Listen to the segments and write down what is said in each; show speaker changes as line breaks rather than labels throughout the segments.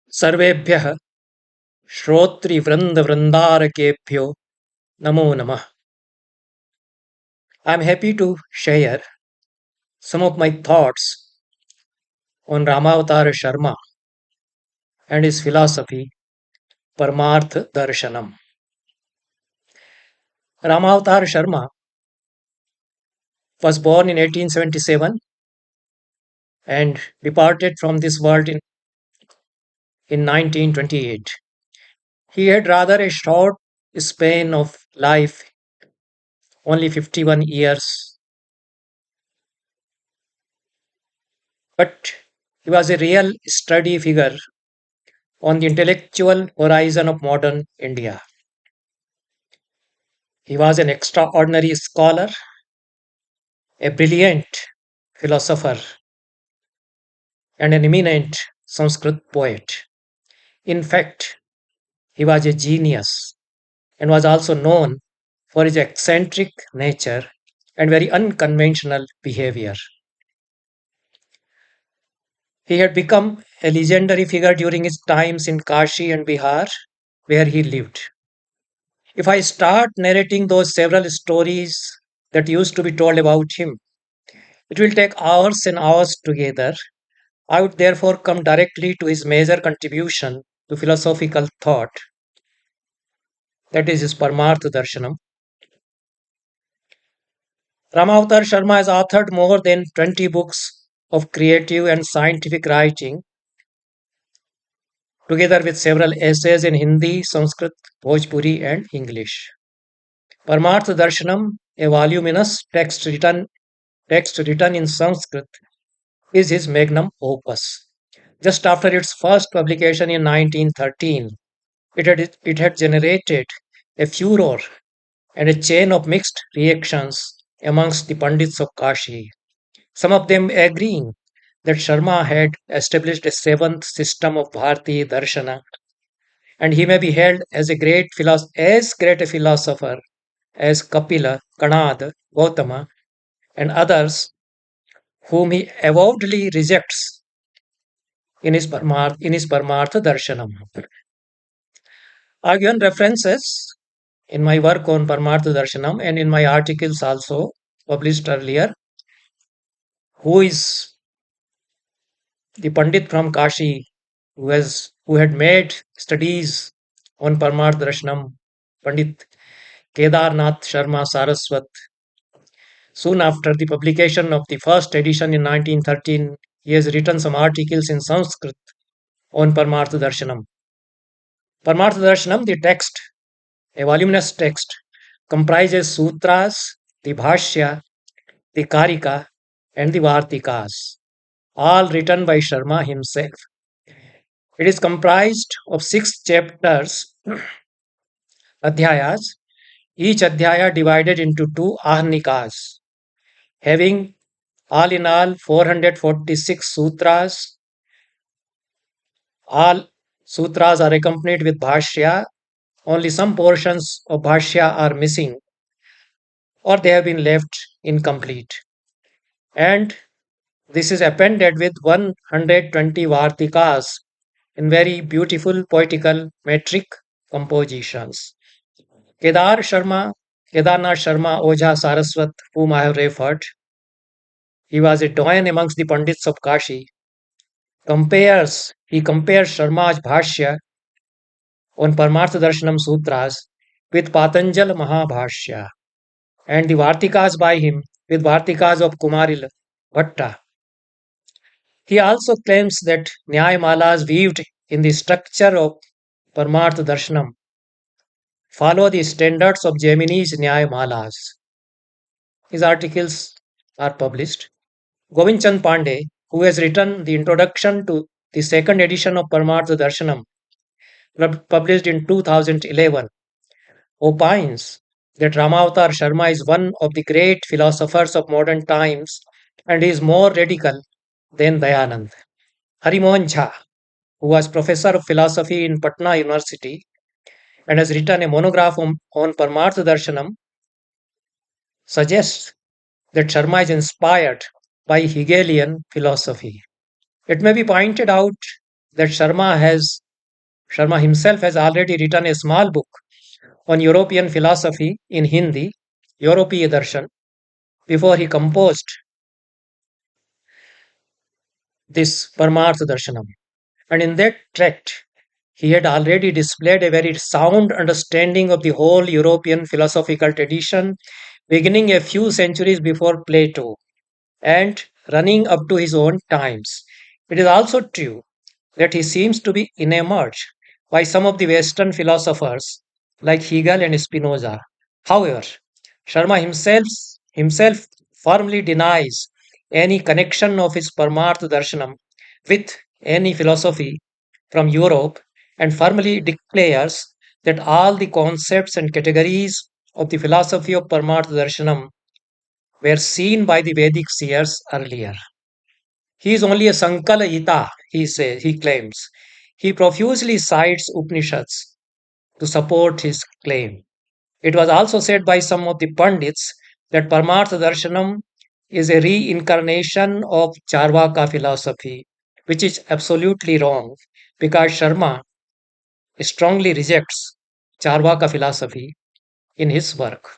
सर्वेभ्यः श्रोतृवृन्दवृन्दारकेभ्यो नमो नमः. I am happy to share some of my thoughts on Ramavtar and his philosophy, Paramārthadarśanam. Ramavtar was born in 1877 and departed from this world in 1928. He had rather a short span of life, only 51 years, but he was a real sturdy figure on the intellectual horizon of modern India. He was an extraordinary scholar, a brilliant philosopher, and an eminent Sanskrit poet. In fact, he was a genius and was also known for his eccentric nature and very unconventional behavior. He had become a legendary figure during his times in Kashi and Bihar, where he lived. If I start narrating those several stories that used to be told about him, it will take hours and hours together. I would therefore come directly to his major contribution to philosophical thought, that is his Paramarthadarśana. Ramavtar Sharma has authored more than 20 books of creative and scientific writing, together with several essays in Hindi, Sanskrit, Bhojpuri, and English. Paramarthadarśanam, a voluminous text written in Sanskrit, is his magnum opus. Just after its first publication in 1913, it had generated a furor and a chain of mixed reactions amongst the Pandits of Kashi, some of them agreeing that Sharma had established a seventh system of Bharati Darshana, and he may be held as as great a philosopher as Kapila, Kanad, Gautama, and others whom he avowedly rejects in his Paramarthadarśanam. I've given references in my work on Paramarthadarśanam and in my articles also published earlier, who is the Pandit from Kashi who had made studies on Paramarthadarśanam, Pandit Kedarnath Sharma Saraswat. Soon after the publication of the first edition in 1913, he has written some articles in Sanskrit on Paramarthadarśanam. Paramarthadarśanam, the text, a voluminous text, comprises sutras, the bhashya, the karika, and the vartikas, all written by Sharma himself. It is comprised of 6 chapters, adhyayas, each adhyaya divided into 2 ahnikas, having all in all 446 sutras. All sutras are accompanied with bhashya. Only some portions of bhashya are missing or they have been left incomplete. And this is appended with 120 vartikas in very beautiful poetical metric compositions. Kedarnath Sharma Ojha Saraswat, whom I have referred, he was a doyen amongst the Pandits of Kashi. He compares Sharma's bhashya on Paramarthadarśanam Sutras with Patanjal Mahabhashya and the Vartikas by him with Vartikas of Kumaril Bhatta. He also claims that Nyayamalas weaved in the structure of Paramarthadarśanam follow the standards of Jaimini's Nyayamalas. His articles are published. Govind Chand Pandey, who has written the introduction to the second edition of Paramarthadarśanam, published in 2011, opines that Ramavtar Sharma is one of the great philosophers of modern times and is more radical than Dayanand. Harimohan Jha, who was professor of philosophy in Patna University and has written a monograph on Paramarthadarśanam, suggests that Sharma is inspired by Hegelian philosophy. It may be pointed out that Sharma himself has already written a small book on European philosophy in Hindi, European Darshan, before he composed this Paramārthadarśana. And in that tract, he had already displayed a very sound understanding of the whole European philosophical tradition, beginning a few centuries before Plato and running up to his own times. It is also true that he seems to be enamored by some of the Western philosophers like Hegel and Spinoza. However, Sharma himself firmly denies any connection of his Paramartha Darshanam with any philosophy from Europe and firmly declares that all the concepts and categories of the philosophy of Paramartha Darshanam were seen by the Vedic seers earlier. He is only a Sankala Ita, he claims. He profusely cites Upanishads to support his claim. It was also said by some of the Pandits that Paramartha Darshanam is a reincarnation of Charvaka philosophy, which is absolutely wrong because Sharma strongly rejects Charvaka philosophy in his work.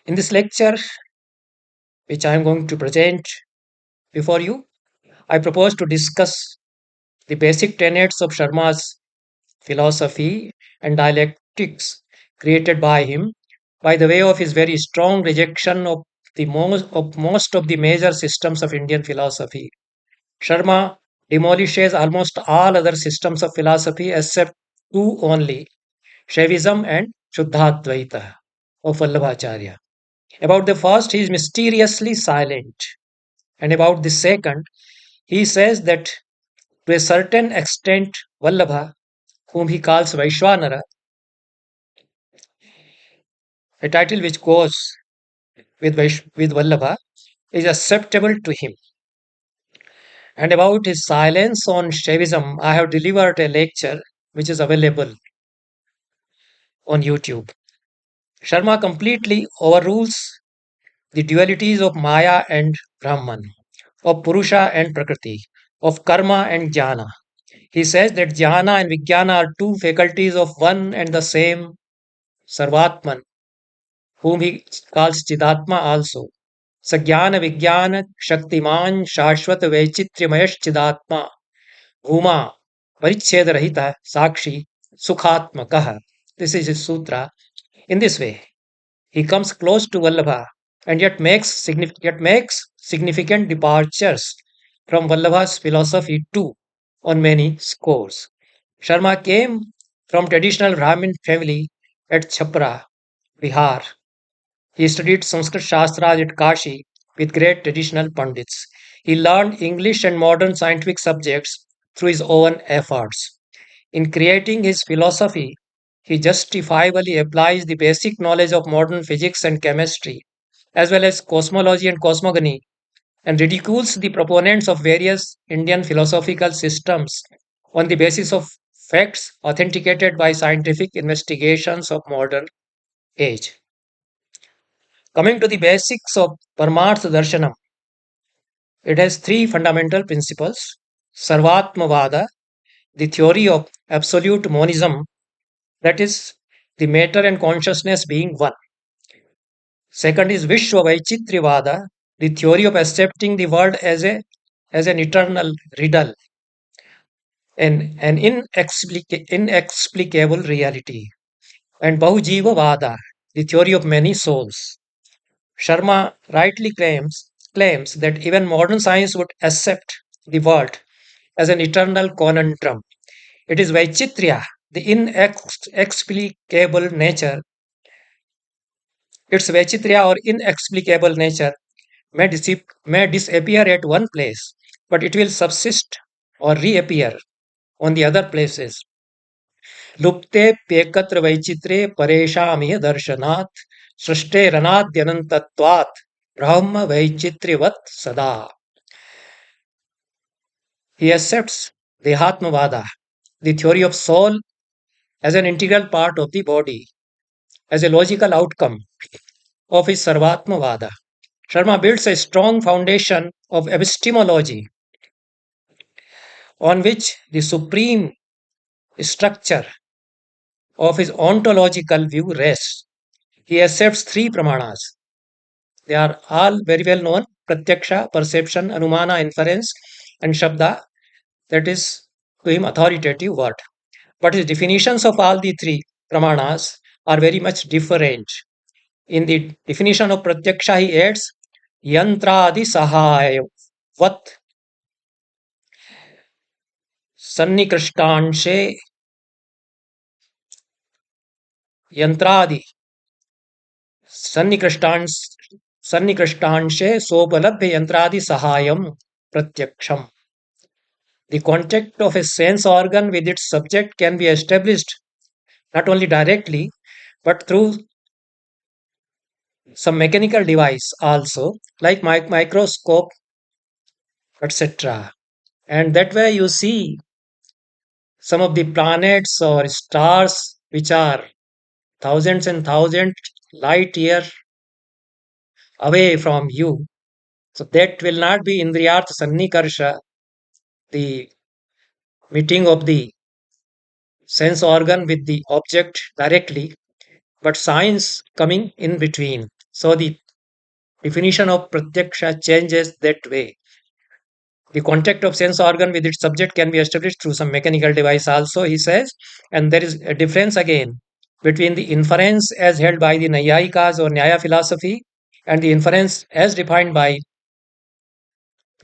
In this lecture, which I am going to present before you, I propose to discuss the basic tenets of Sharma's philosophy and dialectics created by him by the way of his very strong rejection of most of the major systems of Indian philosophy. Sharma demolishes almost all other systems of philosophy except two only, Shaivism and Shuddhadvaita of Vallabhacharya. About the first, he is mysteriously silent, and about the second, he says that to a certain extent, Vallabha, whom he calls Vaishwanara, a title which goes with Vallabha, is acceptable to him. And about his silence on Shaivism, I have delivered a lecture which is available on YouTube. Sharma completely overrules the dualities of Maya and Brahman, of Purusha and Prakriti, of Karma and Jnana. He says that Jnana and Vijnana are two faculties of one and the same Sarvatman, whom he calls Chidatma also. Sagyana Vijnana Shaktiman Shashwat Vaichitryamayas Chidatma Bhuma Paricheda Rahita Sakshi Sukhatmakaha. This is his sutra. In this way, he comes close to Vallabha and yet makes significant departures from Vallabha's philosophy too on many scores. Sharma came from traditional Brahmin family at Chhapra, Bihar. He studied Sanskrit Shastras at Kashi with great traditional Pandits. He learned English and modern scientific subjects through his own efforts. In creating his philosophy, he justifiably applies the basic knowledge of modern physics and chemistry, as well as cosmology and cosmogony, and ridicules the proponents of various Indian philosophical systems on the basis of facts authenticated by scientific investigations of modern age. Coming to the basics of Paramartha Darshanam, it has three fundamental principles: Sarvatmavada, the theory of absolute monism, that is, the matter and consciousness being one. Second is Vishwa Vaichitrivada, the theory of accepting the world as an eternal riddle, an inexplicable reality. And Bahujiva Vada, the theory of many souls. Sharma rightly claims that even modern science would accept the world as an eternal conundrum. It is Vaichitriya, the inexplicable nature. Its Vaichitriya or inexplicable nature may disappear at one place, but it will subsist or reappear on the other places. Lupte pekatra vaichitre pareshamiya darshanat srishteranadyanantatvat brahma vaichitrivat sada. He accepts the Atmavada, the theory of soul, as an integral part of the body, as a logical outcome of his Sarvatmavada. Sharma builds a strong foundation of epistemology on which the supreme structure of his ontological view rests. He accepts three pramanas. They are all very well known: pratyaksha, perception, anumana, inference, and shabda, that is to him authoritative word. But his definitions of all the three pramanas are very much different. In the definition of pratyaksha, he adds yantradi sahaya vat sannikastanshe yantradi सन्निकृष्टांश सन्निकृष्टांशे सोपलभ्य यंत्रादि सहायम प्रत्यक्षम. The contact of a sense organ with its subject can be established not only directly but through some mechanical device also, like microscope, etc. And that way you see some of the planets or stars which are thousands and thousands light year away from you. So that will not be indriyarth sannikarsha, the meeting of the sense organ with the object directly, but science coming in between. So the definition of pratyaksha changes that way. The contact of sense organ with its subject can be established through some mechanical device also, he says, and there is a difference again between the inference as held by the Nayayikas or Nyaya philosophy and the inference as defined by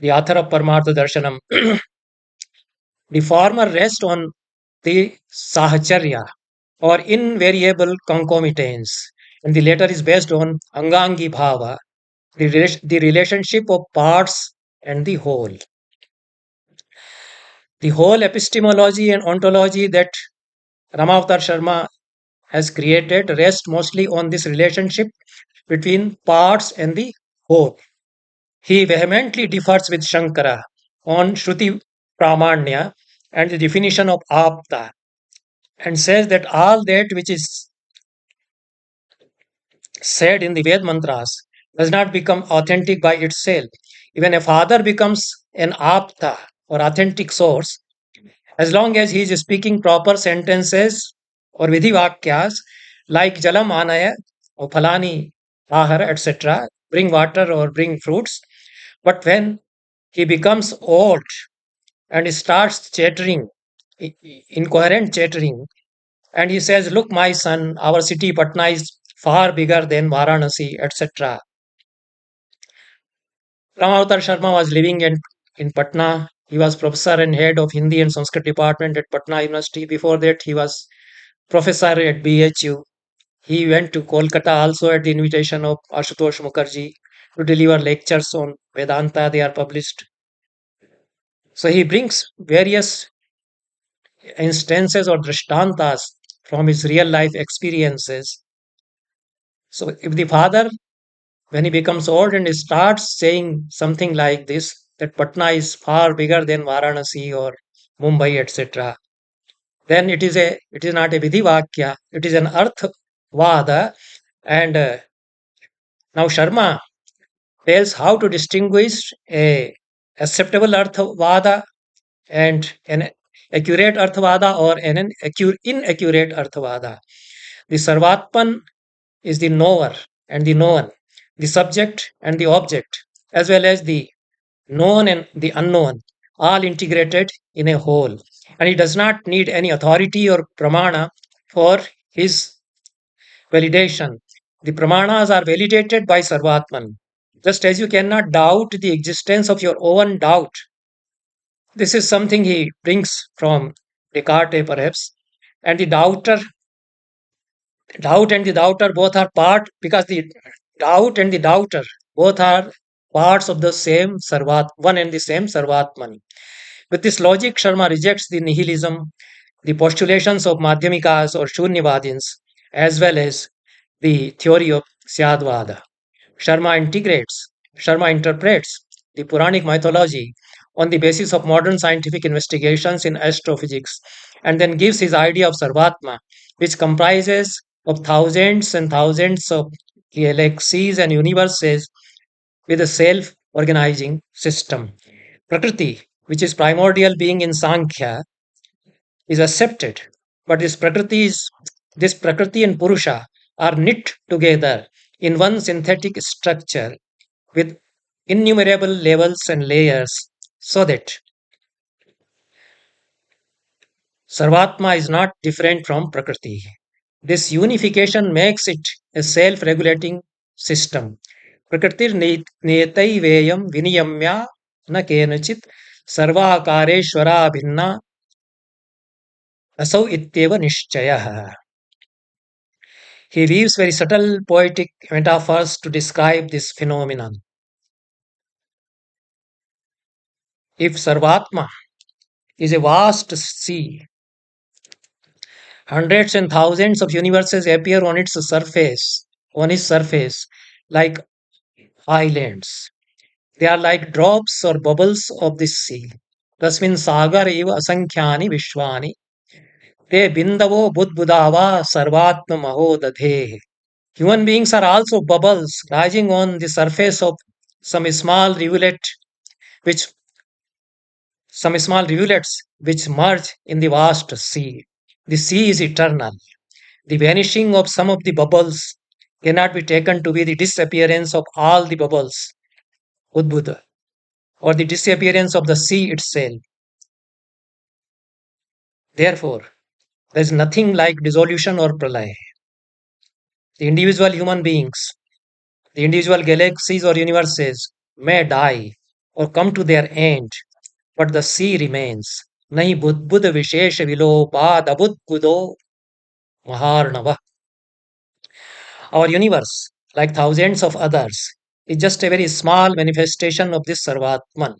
the author of Paramārthadarśanam. The former rests on the sahacharya or invariable concomitance, and the latter is based on angangi bhava, the relationship of parts and the whole. The whole epistemology and ontology that Ramavtar Sharma has created rests mostly on this relationship between parts and the whole. He vehemently differs with Shankara on Shruti Pramanya and the definition of apta, and says that all that which is said in the Ved mantras does not become authentic by itself. Even a father becomes an apta or authentic source as long as he is speaking proper sentences or vidhivakyas like jalam anaya or phalani ahara, etc., bring water or bring fruits. But when he becomes old and starts chattering, incoherent chattering, and he says, "Look, my son, our city Patna is far bigger than Varanasi," etc. Ramavtar Sharma was living in Patna. He was professor and head of Hindi and Sanskrit department at Patna University. Before that, he was professor at BHU. He went to Kolkata also at the invitation of Ashutosh Mukherjee to deliver lectures on Vedanta. They are published. So he brings various instances or drishtantas from his real life experiences. So if the father, when he becomes old and he starts saying something like this, that Patna is far bigger than Varanasi or Mumbai, etc., then it is not a vidhivakya, it is an arthvada. And now Sharma tells how to distinguish a acceptable arthvada and an accurate arthvada or an inaccurate arthvada. The Sarvatman is the knower and the known, the subject and the object, as well as the known and the unknown, all integrated in a whole. And he does not need any authority or pramana for his validation. The pramanas are validated by Sarvatman. Just as you cannot doubt the existence of your own doubt. This is something he brings from Descartes, perhaps. And the doubt and the doubter both are part, because the doubt and the doubter both are parts of the same Sarvat, one and the same Sarvatman. With this logic, Sharma rejects the nihilism, the postulations of Madhyamikas or Shunyavadins, as well as the theory of Syadvada. Sharma interprets the Puranic mythology on the basis of modern scientific investigations in astrophysics, and then gives his idea of Sarvatma, which comprises of thousands and thousands of galaxies and universes with a self-organizing system. Prakriti which is primordial being in Sankhya, is accepted. But this Prakriti and Purusha are knit together in one synthetic structure with innumerable levels and layers, so that Sarvatma is not different from Prakriti. This unification makes it a self regulating system. Prakritir netai veyam viniyamya na kenachit sarvakareshwara bhinna asau ityeva nishchayah. He weaves very subtle poetic metaphors to describe this phenomenon. If Sarvatma is a vast sea, hundreds and thousands of universes appear on his surface, like islands. They are like drops or bubbles of the sea. Tasmin sagar eva asankhyani vishwani. Te bindavo budbudava sarvatma mahodadhe. Human beings are also bubbles rising on the surface of some small rivulet which some small rivulets which merge in the vast sea. The sea is eternal. The vanishing of some of the bubbles cannot be taken to be the disappearance of all the bubbles, Udbhuda, or the disappearance of the sea itself. Therefore, there is nothing like dissolution or pralaya. The individual human beings, the individual galaxies or universes may die or come to their end, but the sea remains. Nahi budbud vishesha vilopad abudbudo maharnava. Our universe, like thousands of others, is just a very small manifestation of this Sarvatman,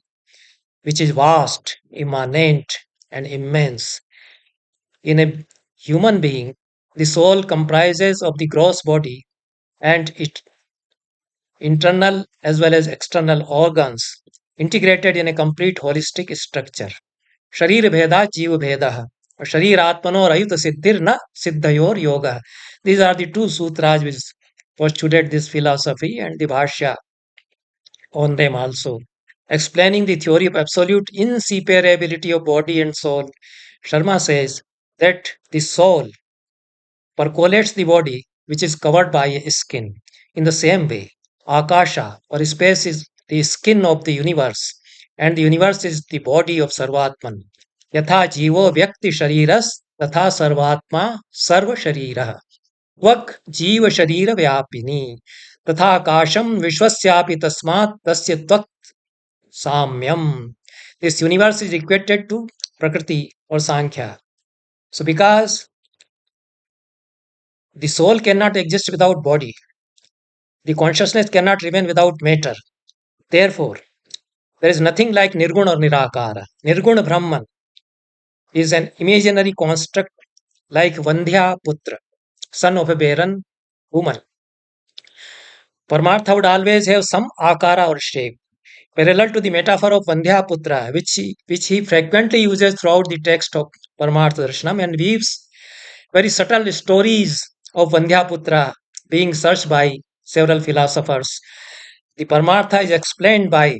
which is vast, immanent, and immense. In a human being, the soul comprises of the gross body and its internal as well as external organs, integrated in a complete holistic structure. Sharir Bheda Jeev Bheda. Sharir Rayut Siddhir Na Siddhayor Yoga. These are the two sutras which postulate this philosophy and the Bhashya on them also. Explaining the theory of absolute inseparability of body and soul, Sharma says that the soul percolates the body which is covered by a skin. In the same way, Akasha or space is the skin of the universe, and the universe is the body of Sarvatman. Yatha jivo vyakti shariras, tatha Sarvatma sarva sharira. Tvak jiva sharira vyapini. तथा आकाशम विश्वस्यापि तस्मात् तस्य त्वक् samyam. This universe is equated to Prakriti or Sankhya. So, because the soul cannot exist without body, the consciousness cannot remain without matter. Therefore, there is nothing like Nirguna or Nirakara. Nirguna Brahman is an imaginary construct like Vandhya Putra, son of a barren woman. Paramartha would always have some akara or shape, parallel to the metaphor of Vandhya Putra, which he frequently uses throughout the text of Paramārthadarśana and weaves very subtle stories of Vandhya Putra being searched by several philosophers. The Paramartha is explained by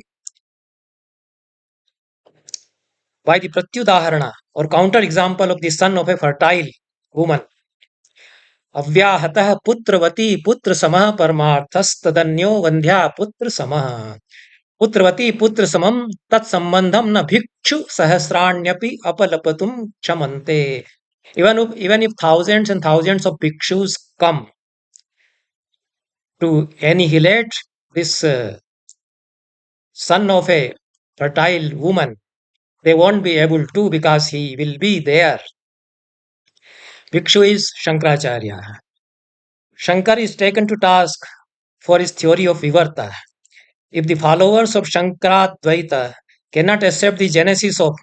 the Pratyudaharana or counter example of the son of a fertile woman. Avyahatah putravati putra samah parmarthastadannyo vandhya putra samah. Putravati putra samam tat sambandham na bhikshu sahasranyapi apalapatum chamante. Even if thousands and thousands of bhikshus come to annihilate this son of a fertile woman, they won't be able to because he will be there. Bhikshu is Shankaracharya. Shankar is taken to task for his theory of Vivarta. If the followers of Shankaradvaita cannot accept the genesis of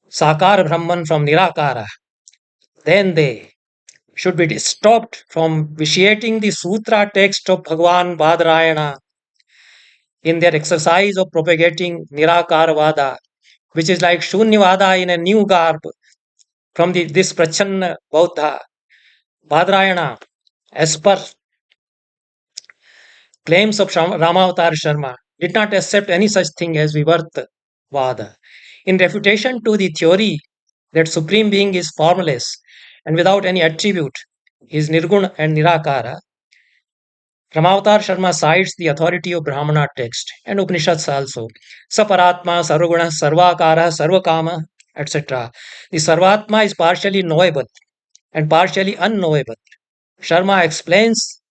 Sakar Brahman from Nirakara, then they should be stopped from vitiating the sutra text of Bhagavan Badarayana in their exercise of propagating Nirakaravada, which is like Shunyavada in a new garb from this Prachanna Bauddha. Badarayana, as per claims of Ramavtar Sharma, did not accept any such thing as Vivartavada. In refutation to the theory that Supreme Being is formless and without any attribute, is Nirguna and Nirakara, Ramavtar Sharma cites the authority of Brahmana text and Upanishads also. Saparatma, Sarvaguna, Sarvakara, Sarvakama, etc. The Sarvatma is partially knowable and partially unknowable. Sharma explains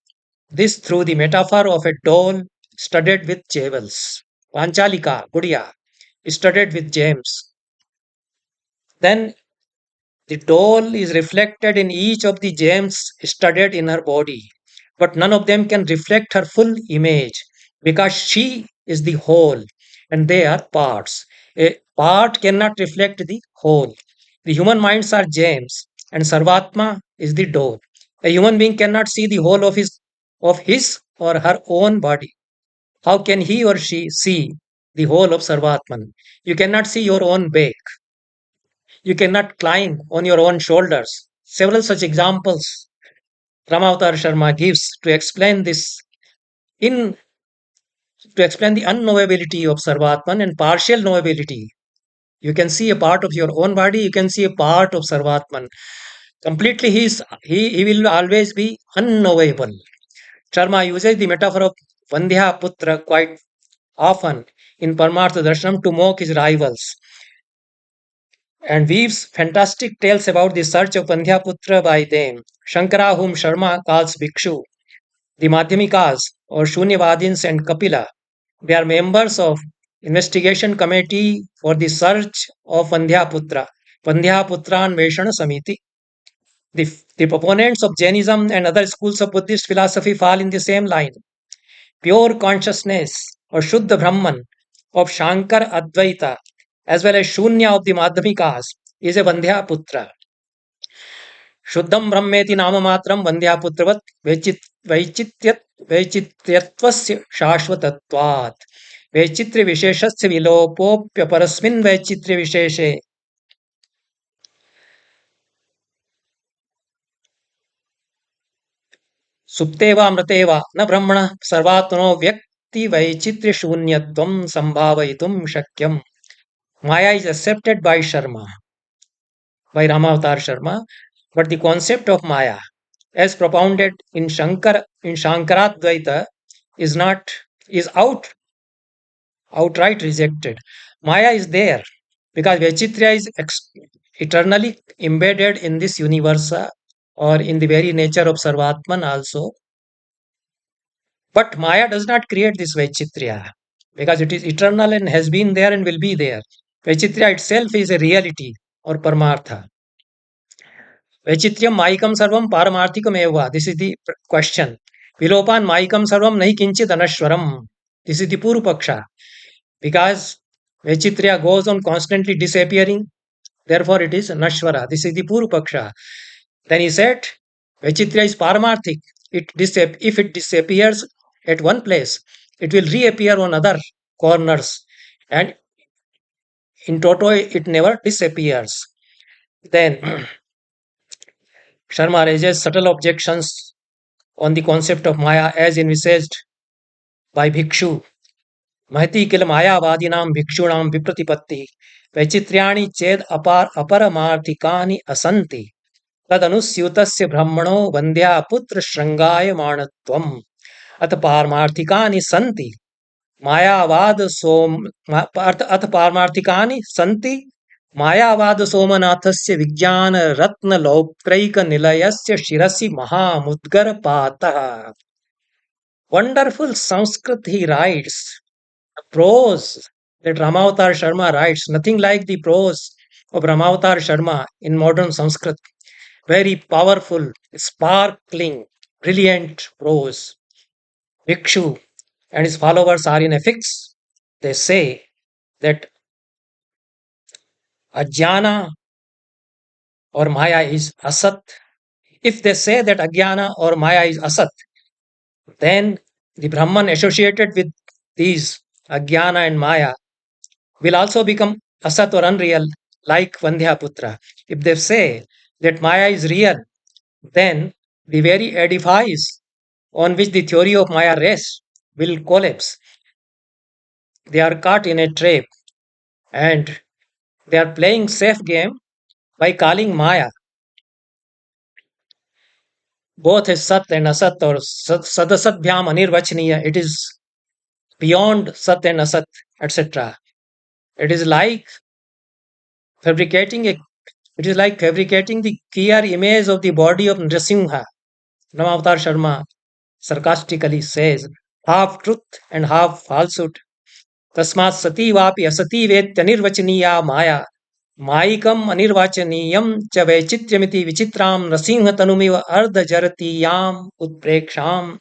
this through the metaphor of a doll studded with jewels. Panchalika, Gudiya, studded with gems. Then the doll is reflected in each of the gems studded in her body, but none of them can reflect her full image because she is the whole and they are parts. A part cannot reflect the whole. The human minds are gems and Sarvatma is the doll. A human being cannot see the whole of his or her own body. How can he or she see the whole of Sarvatman? You cannot see your own back. You cannot climb on your own shoulders. Several such examples Ramavtar Sharma gives in to explain the unknowability of Sarvatman and partial knowability. You can see a part of your own body, you can see a part of Sarvatman. Completely he will always be unknowable. Sharma uses the metaphor of Vandhya Putra quite often in Paramārthadarśana to mock his rivals and weaves fantastic tales about the search of Vandhyaputra by them. Shankara, whom Sharma calls Bhikshu, the Madhyamikas or Shunyavadins and Kapila, they are members of investigation committee for the search of Vandhyaputra, Vandhyaputran Veshana Samiti. The proponents of Jainism and other schools of Buddhist philosophy fall in the same line. Pure consciousness or Shuddha Brahman of Shankar Advaita as well as Shunya of the Madhyamikas is a Vandhyaputra. Shuddham Brahmeti Namamatram Vandhyaputravat Vaichityattvasya Shashvatatvat Vaichitri Visheshasya Vilopopya Parasmin Vaichitri Visheshe. Supteva Amrateva Na Brahmana Sarvatmano Vyakti Vaichitri Shunyatvam Sambhavayitum Shakyam. Maya is accepted by Ramavtar Sharma, but the concept of Maya, as propounded in Shankaradvaita, is outright rejected. Maya is there because Vaichitya is eternally embedded in this universe or in the very nature of Sarvatman also. But Maya does not create this Vaichitya because it is eternal and has been there and will be there. Vaichitya itself is a reality or Paramartha. Vaichityam Maikam Sarvam Paramarthikam Eva. This is the question. Vilopan Maikam Sarvam Nahi Kinchit Anashwaram. This is the Puru Paksha. Because Vaichitya goes on constantly disappearing, therefore it is Nashwara. This is the Puru Paksha. Then he said, Vaichitya is Paramarthik. If it disappears at one place, it will reappear on other corners. And in toto, it never disappears. Then Sharma raises subtle objections on the concept of Maya as envisaged by Bhikshu. Mahati kil Mayavadinam Bhikshunam Vipratipatti Vaichitriani ched aparamarthikani asanti tadanusyutasya brahmano vandhya putra shrangaya manatvam at paramarthikani santi Mayavad santi मायावाद सोमनाथस्य विज्ञान रत्न लौक्रैक निलयस्य शिरसि महामुद्गर पातः. Wonderful Sanskrit he writes. The prose that Ramavtar Sharma writes, nothing like the prose of Ramavtar Sharma in modern Sanskrit. Very powerful, sparkling, brilliant prose. Bhikshu and his followers are in a fix. They say that Ajnana or Maya is Asat. If they say that Ajnana or Maya is Asat, then the Brahman associated with these Ajnana and Maya will also become Asat or unreal like Vandhyaputra. If they say that Maya is real, then the very edifice on which the theory of Maya rests will collapse. They are caught in a trap and they are playing safe game by calling Maya both as Sat and Asat or Sadasatbhyam Anirvachaniya. It is beyond Sat and Asat, etc. It is like fabricating a it is like fabricating the clear image of the body of Nrsimha. Ramavtar Sharma sarcastically says, half truth and half falsehood. Tasmat sati vapi asati vetya nirvachaniya maya. Maikam anirvachaniyam cha vaichityamiti vichitram Nrsimha tanumiva ardha jaratiyam utpreksham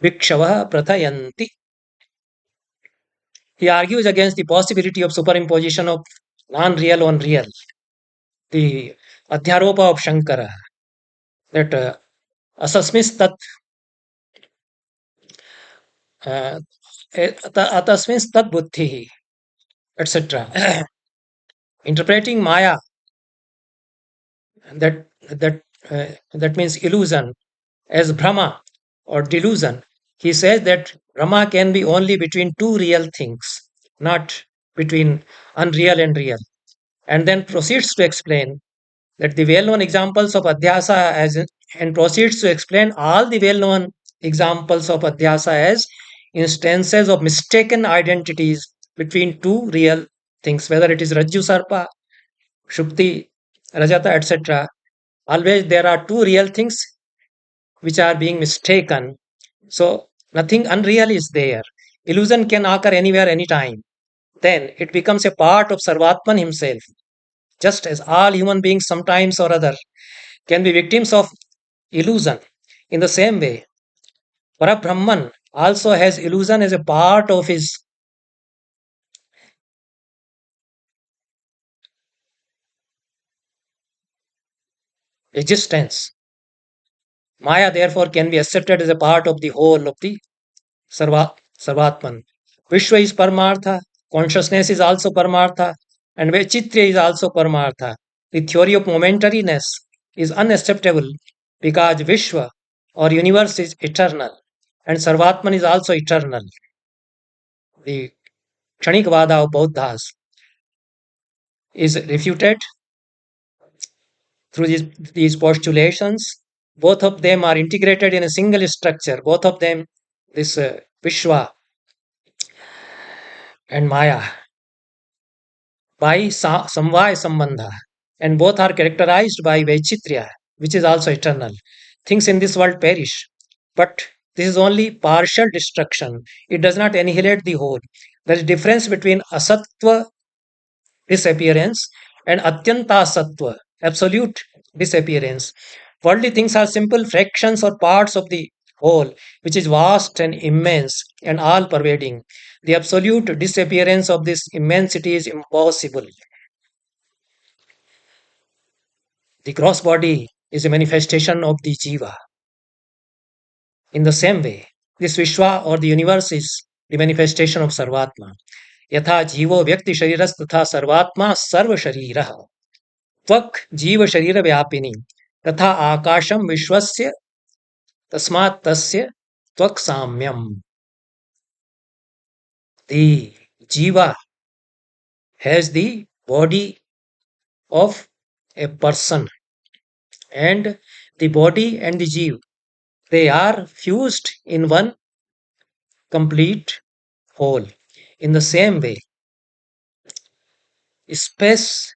vikshava prathayanti. He argues against the possibility of superimposition of non-real on real. The Adhyaropa of Shankara, that asasmis tat atasmis tat buddhi, etc. Interpreting Maya, that means illusion, as Brahma or delusion. He says that Brahma can be only between two real things, not between unreal and real. And then proceeds to explain that the well-known examples of adhyasa and proceeds to explain all the well-known examples of adhyasa as instances of mistaken identities between two real things, whether it is Rajju Sarpa, Shukti, Rajata, etc. Always there are two real things which are being mistaken. So nothing unreal is there. Illusion can occur anywhere, anytime. Then it becomes a part of Sarvatman himself. Just as all human beings sometimes or other can be victims of illusion. In the same way, Parabrahman also has illusion as a part of his existence. Maya, therefore, can be accepted as a part of the whole of the Sarvatman. Vishwa is Paramartha, consciousness is also Paramartha, and Vechitya is also Paramartha. The theory of momentariness is unacceptable because Vishwa or universe is eternal and Sarvatman is also eternal. The Kshanikvada of Bauddhas is refuted through these postulations. Both of them are integrated in a single structure. Both of them, this Vishwa and Maya, by Samvaya Sambandha. And both are characterized by Vaichitrya, which is also eternal. Things in this world perish, but this is only partial destruction. It does not annihilate the whole. There is difference between asatva, disappearance, and atyanta sattva, absolute disappearance. Worldly things are simple fractions or parts of the whole, which is vast and immense and all pervading. The absolute disappearance of this immensity is impossible. The gross body is a manifestation of the jiva. In the same way, this Vishwa or the universe is the manifestation of Sarvatma. Yatha jivo vyakti shariras tatha Sarvatma sarva sharira. Tvak jiva sharira vyapini. Tatha akasham vishwasya tasmat tasya tvak samyam. The jiva has the body of a person, and the body and the jiva, they are fused in one complete whole. In the same way, space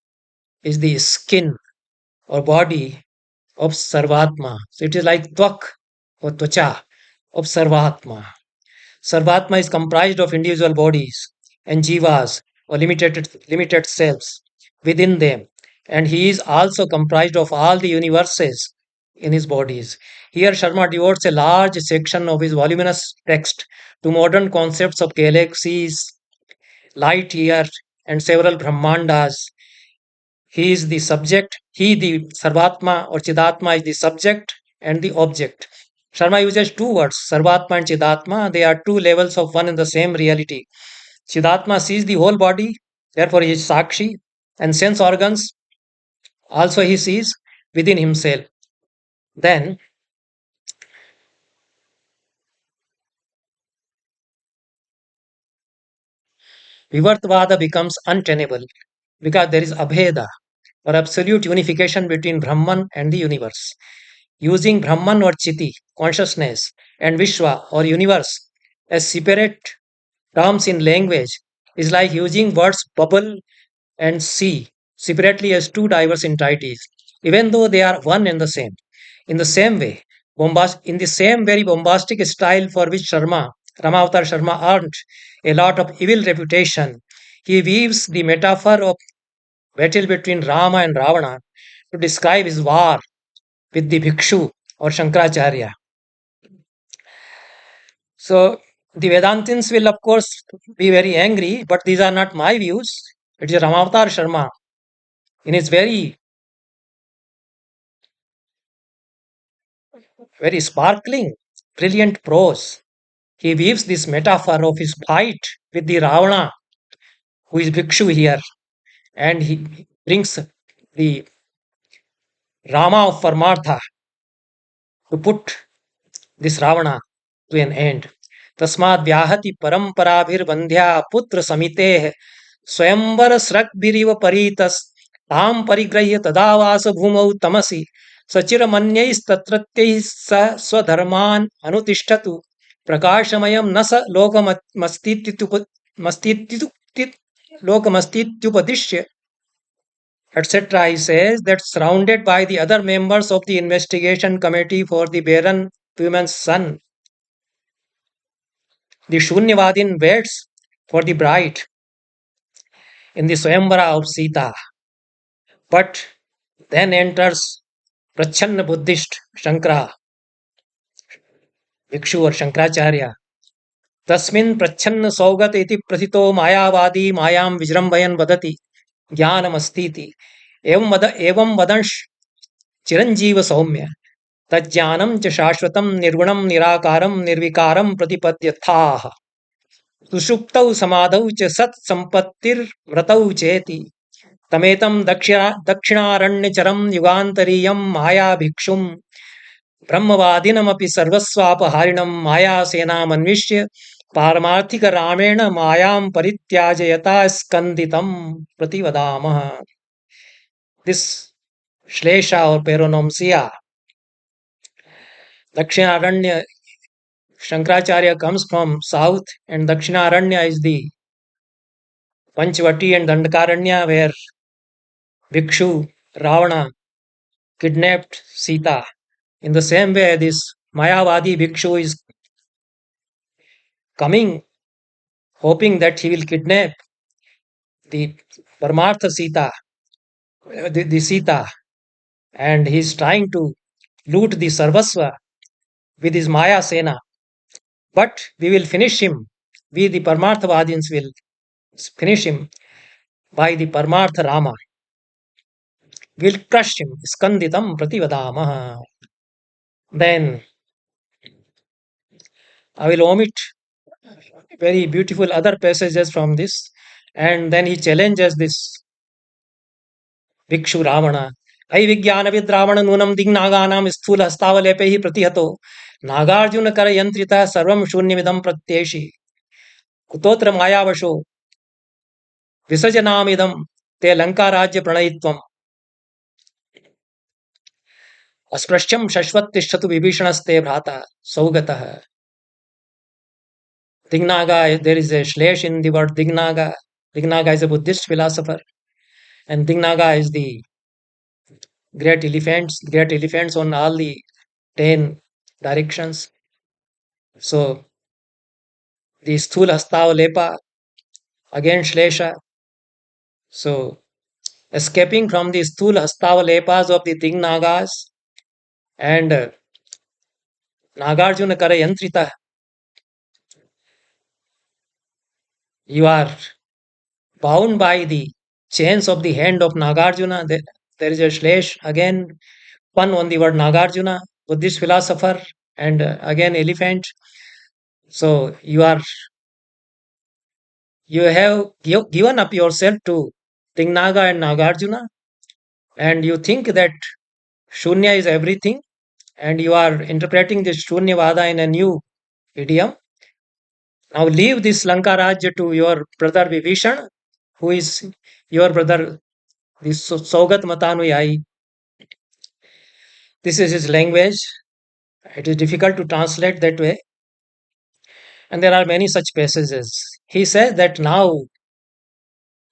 is the skin or body of Sarvatma. So it is like Tvak or Tvacha of Sarvatma. Sarvatma is comprised of individual bodies and jivas or limited selves within them, and he is also comprised of all the universes in his bodies. Here, Sharma devotes a large section of his voluminous text to modern concepts of galaxies, light year, and several Brahmandas. He is the subject, he, the Sarvatma or Chidatma, is the subject and the object. Sharma uses two words, Sarvatma and Chidatma. They are two levels of one and the same reality. Chidatma sees the whole body, therefore he is Sakshi, and sense organs also he sees within himself. Then Vivartvada becomes untenable because there is abheda or absolute unification between Brahman and the universe. Using Brahman or Chiti, consciousness, and Vishwa or universe as separate terms in language is like using words bubble and sea separately as two diverse entities, even though they are one and the same. In the same way, in the same very bombastic style for which Ramavtar Sharma earned a lot of evil reputation, he weaves the metaphor of battle between Rama and Ravana to describe his war with the Bhikshu or Shankaracharya. So the Vedantins will, of course, be very angry, but these are not my views. It is Ramavtar Sharma in his very sparkling, brilliant prose. He weaves this metaphor of his fight with the Ravana, who is Bhikshu here, and he brings the Rama of Paramartha to put this Ravana to an end. तस्माद् व्याहति परंपराभिर्वंध्या पुत्र समितेः स्वयंवर स्रग्भिरिव परीतस् तां परिगृह्य तदावास भूमौ तमसि सचिरमन्यैस्तत्रत्यैः स स्वधर्मान् अनुतिष्ठतु प्रकाशमयं न स लोकमस्तीत्युपदिश्य etc. He says that surrounded by the other members of the investigation committee for the barren woman's son, the Shunyavadin waits for the bride in the Swayamvara of Sita. But then enters Prachanna Buddhist Shankara, Bhikshu or Shankaracharya. Tasmin Prachanna Saugat iti prathito Mayavadi Mayam Vijrambayan Vadati Jnanamastiti Evam Vadansh Chiranjeeva Saumya Tajjanam च शाश्वतम निर्गुणम निराकारम निर्विकारम प्रतिपद्यथाः सुषुप्तौ समाधौ च सत् संपत्तिर्मृतौ चेति तमेतं दक्षिणारण्यचरं युगान्तरीयं माया भिक्षुं ब्रह्मवादिनमपि सर्वस्वापहारिणं मायासेनामन्विष्य पारमार्थिक रामेण मायां परित्याजयता स्कन्दितं प्रतिवदामः. This Shlesha or Peronomsia, Dakshinaranya, Shankaracharya comes from south, and Dakshinaranya is the Panchavati and Dandakaranya where Bhikshu Ravana kidnapped Sita. In the same way, this Mayavadi Bhikshu is coming, hoping that he will kidnap the Paramartha Sita, the Sita, and he is trying to loot the Sarvasva with his Maya Sena. But we will finish him. We, the Paramarthavadins, will finish him by the Paramartha Rama. We'll crush him. Skanditam prativadamaha. Then I will omit very beautiful other passages from this, and then he challenges this Bhikshu Ravana. Aivijnanavid Ravana nunam dignaganam sthula stavalepehi pratihato Nagarjuna kara yantrita sarvam shunyamidam pratyeshi kutotra mayavasho visajanamidam te lankarajya pranayitvam अस्पृश्यम Shashwat तिष्ठतु विभीषणस्ते भ्राता सौगतः. Dignaga, there is a shlesh in the word Dignaga. Dignaga is a Buddhist philosopher, and Dignaga is the great elephants on all the 10 directions. So the Sthul Hastava Lepa, again Shlesha. So escaping from the Sthul Hastava Lepas of the Dignagas and Nagarjuna Kara Yantrita, you are bound by the chains of the hand of Nagarjuna. There is a Shlesh, again pun on the word Nagarjuna, Buddhist philosopher, and again elephant. So you have given up yourself to Tingnaga and Nagarjuna, and you think that Shunya is everything, and you are interpreting this Shunyavada in a new idiom. Now leave this Lanka Rajya to your brother Vibhishan, who is your brother, this Saugat Matanuyai. This is his language. It is difficult to translate that way. And there are many such passages. He says that now,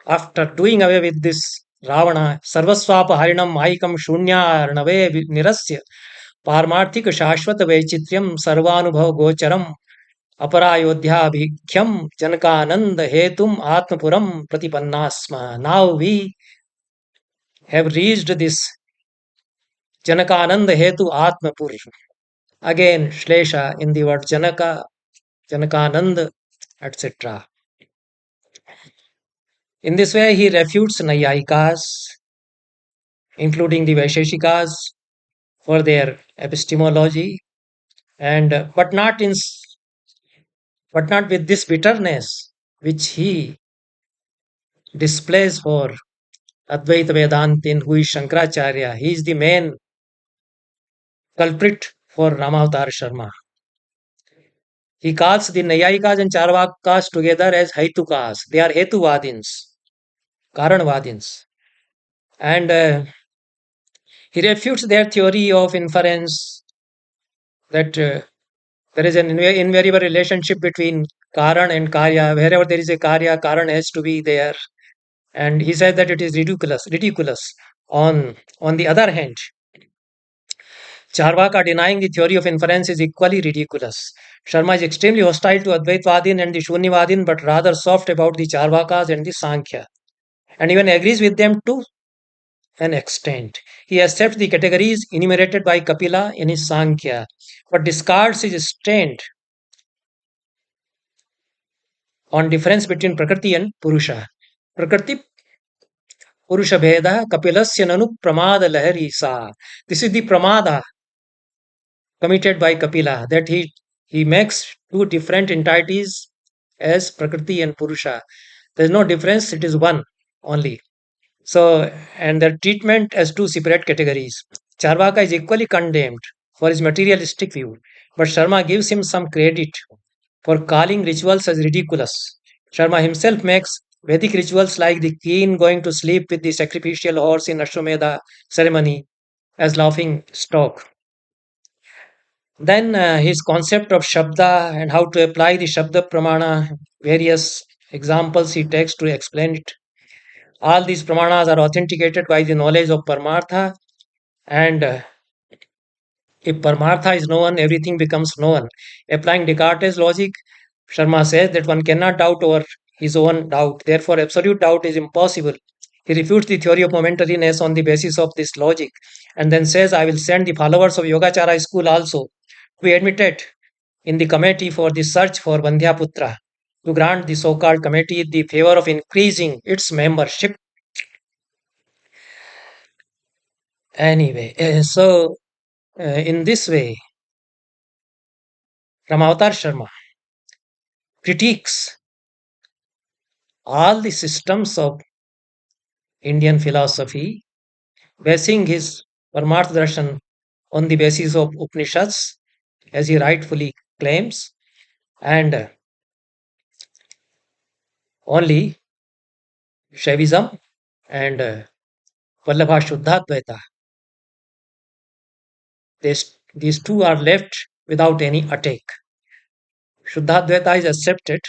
after doing away with this Ravana, Sarvaswapa Harinam Maikam Shunya Arnave Nirasya, Paramarthik Shashvat Vaichityam Sarvanubhav Gocharam Aparayodhyabhikyam Janakananda Hetum Atmapuram Pratipannasma. Now we have reached this Janakananda Hetu Atmapur. Again, Shlesha in the word Janaka, Janakananda, etc. In this way, he refutes Nayayikas, including the Vaisheshikas, for their epistemology, and but not with this bitterness which he displays for Advaita Vedantin, who is Shankaracharya. He is the main culprit for Ramavtar Sharma. He calls the Nayayikas and Charvakas together as Haitukas. They are Hetuvadins, Karanvadins. And he refutes their theory of inference that there is an invariable relationship between Karan and Karya. Wherever there is a Karya, Karan has to be there. And he said that it is ridiculous. On the other hand, Charvaka denying the theory of inference is equally ridiculous. Sharma is extremely hostile to Advaitvadin and the Shunyavadin, but rather soft about the Charvakas and the Sankhya, and even agrees with them to an extent. He accepts the categories enumerated by Kapila in his Sankhya, but discards his stand on difference between Prakriti and Purusha. Prakriti Purusha Bheda Kapilasya Nanu Pramada Lahari Sa. This is the Pramada committed by Kapila, that he makes two different entities as Prakriti and Purusha. There is no difference, it is one only. So, and the treatment as two separate categories. Charvaka is equally condemned for his materialistic view, but Sharma gives him some credit for calling rituals as ridiculous. Sharma himself makes Vedic rituals like the king going to sleep with the sacrificial horse in Ashwamedha ceremony as laughing stock. Then his concept of Shabda and how to apply the Shabda Pramana, various examples he takes to explain it. All these Pramanas are authenticated by the knowledge of Paramartha, and if Paramartha is known, everything becomes known. Applying Descartes' logic, Sharma says that one cannot doubt over his own doubt. Therefore, absolute doubt is impossible. He refutes the theory of momentariness on the basis of this logic, and then says, I will send the followers of Yogacara school also to be admitted in the committee for the search for Vandhyaputra, to grant the so-called committee the favor of increasing its membership. Anyway, in this way, Ramavtar Sharma critiques all the systems of Indian philosophy, basing his Paramārthadarśana on the basis of Upanishads, as he rightfully claims, and only Shaivism and Vallabha Shuddhadvaita. These two are left without any attack. Shuddhadvaita is accepted,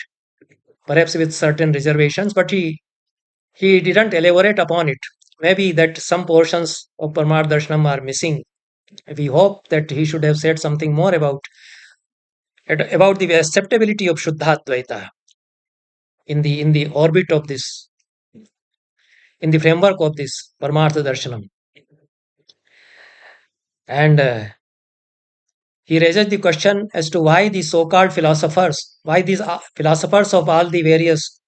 perhaps with certain reservations, but he didn't elaborate upon it. Maybe that some portions of Paramārthadarśanam are missing. We hope that he should have said something more about the acceptability of Shuddhadvaita in the orbit of this, in the framework of this Paramārthadarśanam. And he raises the question as to why these so-called philosophers, why these philosophers of all the various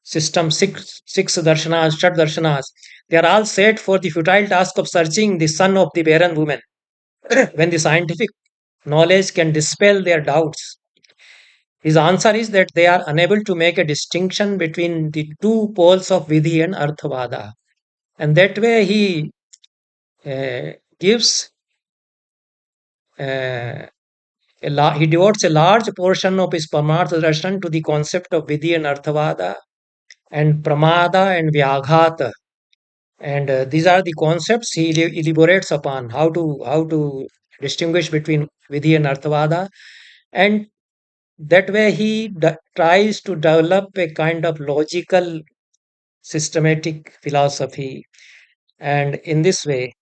systems, six darshanas, shat darshanas, they are all set for the futile task of searching the son of the barren woman, when the scientific knowledge can dispel their doubts. His answer is that they are unable to make a distinction between the two poles of Vidhi and Arthavada. And that way he gives He devotes a large portion of his Paramārthadarśana to the concept of Vidhi and Arthavada and Pramada and Vyaghata. And these are the concepts he elaborates upon how to distinguish between Vidhi and Arthavada. And that way he tries to develop a kind of logical, systematic philosophy. And in this way,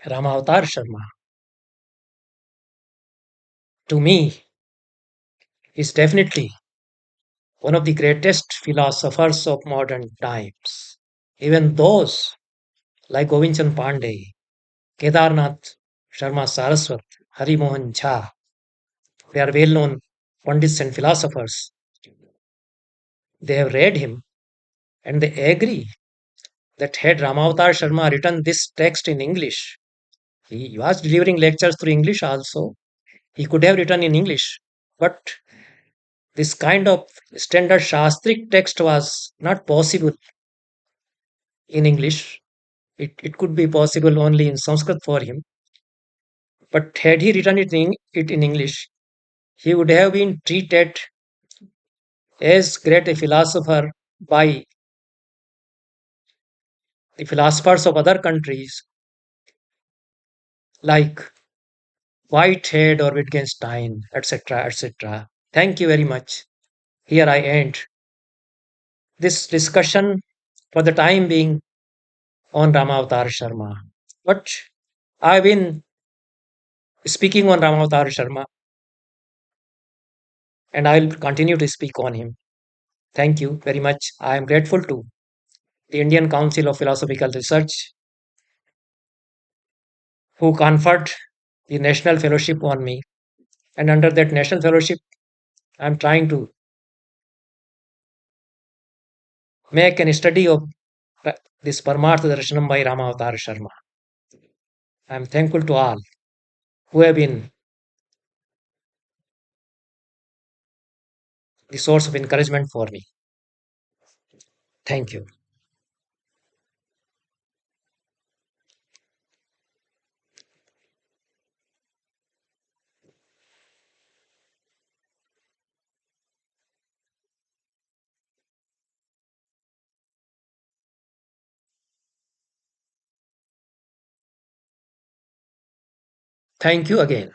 Ramavtar Sharma, to me, is definitely one of the greatest philosophers of modern times. Even those like Govindchand Pandey, Kedarnath Sharma Saraswat, Hari Mohan Jha, they are well known pundits and philosophers. They have read him and they agree that had Ramavtar Sharma written this text in English, he was delivering lectures through English also. He could have written in English, but this kind of standard Shastric text was not possible in English. It could be possible only in Sanskrit for him. But had he written it in English, he would have been treated as great a philosopher by the philosophers of other countries like Whitehead or Wittgenstein, etc., etc. Thank you very much. Here I end this discussion for the time being on Ramavtar Sharma. But I've been speaking on Ramavtar Sharma and I'll continue to speak on him. Thank you very much. I am grateful to the Indian Council of Philosophical Research who conferred the National Fellowship on me. And under that National Fellowship, I'm trying to make an study of this Paramārthadarśana by Ramavtar Sharma. I'm thankful to all who have been the source of encouragement for me. Thank you. Thank you again.